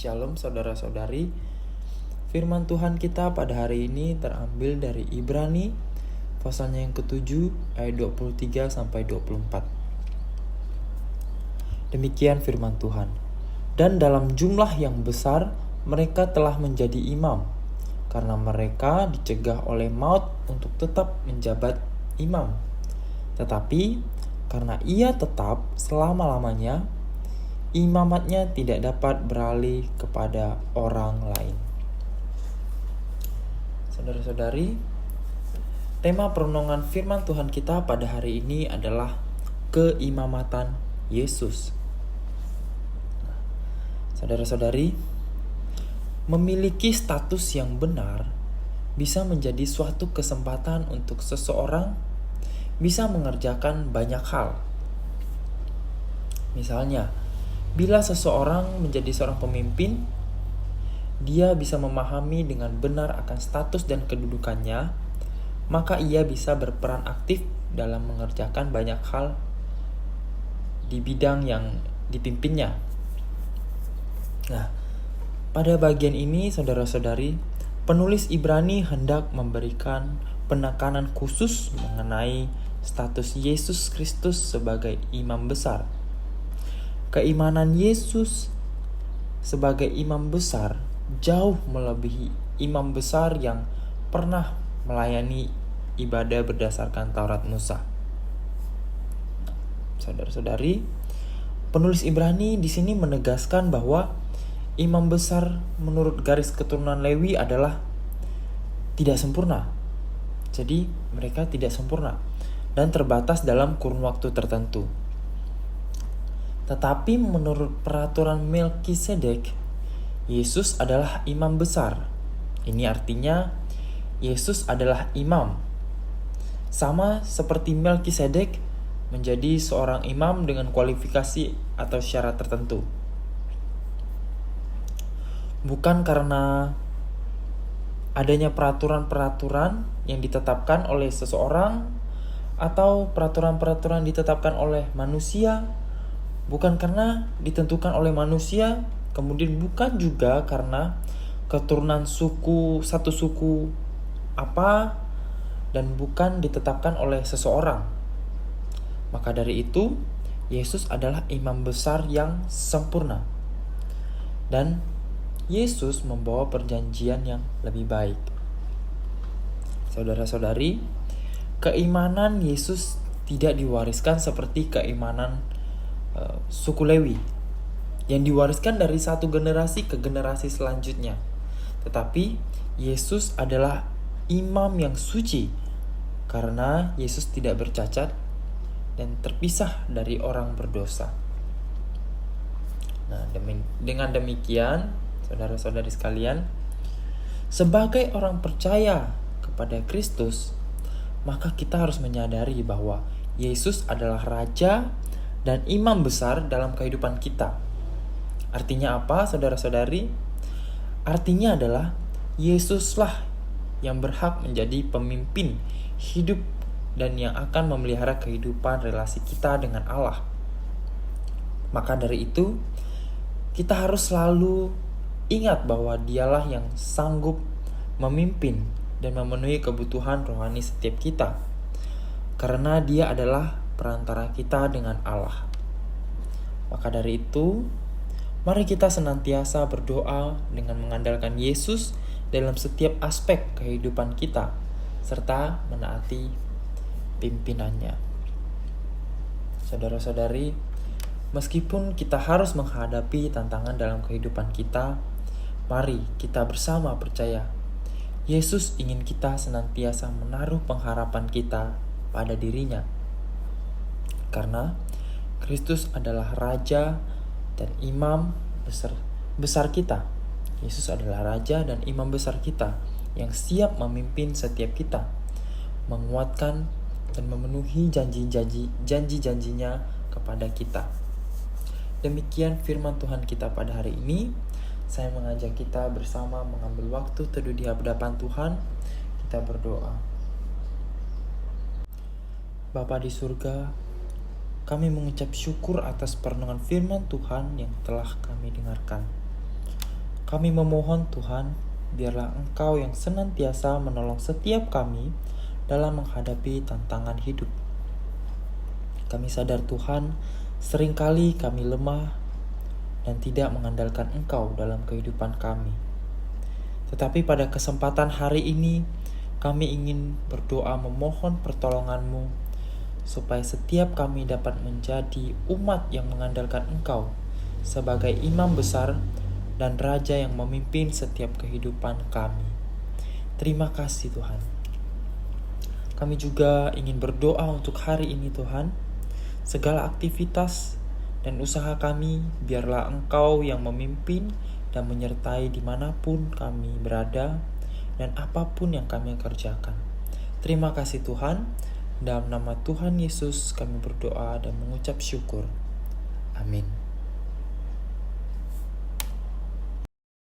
Shalom saudara-saudari. Firman Tuhan kita pada hari ini terambil dari Ibrani pasalnya yang ke-7 ayat 23 sampai 24. Demikian firman Tuhan. Dan dalam jumlah yang besar mereka telah menjadi imam, karena mereka dicegah oleh maut untuk tetap menjabat imam. Tetapi karena ia tetap selama-lamanya, imamatnya tidak dapat beralih kepada orang lain. Saudara-saudari, tema perenungan firman Tuhan kita pada hari ini adalah keimamatan Yesus. Saudara-saudari, memiliki status yang benar bisa menjadi suatu kesempatan untuk seseorang bisa mengerjakan banyak hal. Misalnya, bila seseorang menjadi seorang pemimpin, dia bisa memahami dengan benar akan status dan kedudukannya, maka ia bisa berperan aktif dalam mengerjakan banyak hal di bidang yang dipimpinnya. Nah, pada bagian ini saudara-saudari, penulis Ibrani hendak memberikan penekanan khusus mengenai status Yesus Kristus sebagai imam besar. Keimanan Yesus sebagai imam besar jauh melebihi imam besar yang pernah melayani ibadah berdasarkan Taurat Musa. Saudara-saudari, penulis Ibrani di sini menegaskan bahwa imam besar menurut garis keturunan Lewi adalah tidak sempurna. Jadi mereka tidak sempurna dan terbatas dalam kurun waktu tertentu. Tetapi menurut peraturan Melkisedek, Yesus adalah imam besar. Ini artinya Yesus adalah imam. Sama seperti Melkisedek menjadi seorang imam dengan kualifikasi atau syarat tertentu. Bukan karena adanya peraturan-peraturan yang ditetapkan oleh seseorang atau peraturan-peraturan ditetapkan oleh manusia, bukan karena ditentukan oleh manusia, kemudian bukan juga karena keturunan satu suku apa, dan bukan ditetapkan oleh seseorang. Maka dari itu, Yesus adalah imam besar yang sempurna. Dan Yesus membawa perjanjian yang lebih baik. Saudara-saudari, keimanan Yesus tidak diwariskan seperti keimanan suku Lewi yang diwariskan dari satu generasi ke generasi selanjutnya. Tetapi Yesus adalah imam yang suci karena Yesus tidak bercacat dan terpisah dari orang berdosa. Nah, dengan demikian, saudara-saudari sekalian, sebagai orang percaya kepada Kristus, maka kita harus menyadari bahwa Yesus adalah raja dan imam besar dalam kehidupan kita. Artinya apa, saudara-saudari? Artinya adalah Yesuslah yang berhak menjadi pemimpin hidup dan yang akan memelihara kehidupan relasi kita dengan Allah. Maka dari itu, kita harus selalu ingat bahwa Dialah yang sanggup memimpin dan memenuhi kebutuhan rohani setiap kita, karena Dia adalah perantara kita dengan Allah. Maka dari itu, mari kita senantiasa berdoa dengan mengandalkan Yesus dalam setiap aspek kehidupan kita, serta menaati pimpinannya. Saudara-saudari, meskipun kita harus menghadapi tantangan dalam kehidupan kita, mari kita bersama percaya Yesus ingin kita senantiasa menaruh pengharapan kita pada dirinya. Karena Kristus adalah Raja dan Imam besar kita. Yesus adalah Raja dan Imam besar kita yang siap memimpin setiap kita, menguatkan dan memenuhi janji-janjinya kepada kita. Demikian firman Tuhan kita pada hari ini. Saya mengajak kita bersama mengambil waktu teduh di hadapan Tuhan. Kita berdoa. Bapa di surga, kami mengucap syukur atas perenungan firman Tuhan yang telah kami dengarkan. Kami memohon Tuhan, biarlah Engkau yang senantiasa menolong setiap kami dalam menghadapi tantangan hidup. Kami sadar Tuhan, seringkali kami lemah dan tidak mengandalkan Engkau dalam kehidupan kami. Tetapi pada kesempatan hari ini, kami ingin berdoa memohon pertolongan-Mu, supaya setiap kami dapat menjadi umat yang mengandalkan Engkau sebagai imam besar dan raja yang memimpin setiap kehidupan kami. Terima kasih Tuhan. Kami juga ingin berdoa untuk hari ini Tuhan. Segala aktivitas dan usaha kami, biarlah Engkau yang memimpin dan menyertai dimanapun kami berada dan apapun yang kami kerjakan. Terima kasih Tuhan. Dalam nama Tuhan Yesus kami berdoa dan mengucap syukur. Amin.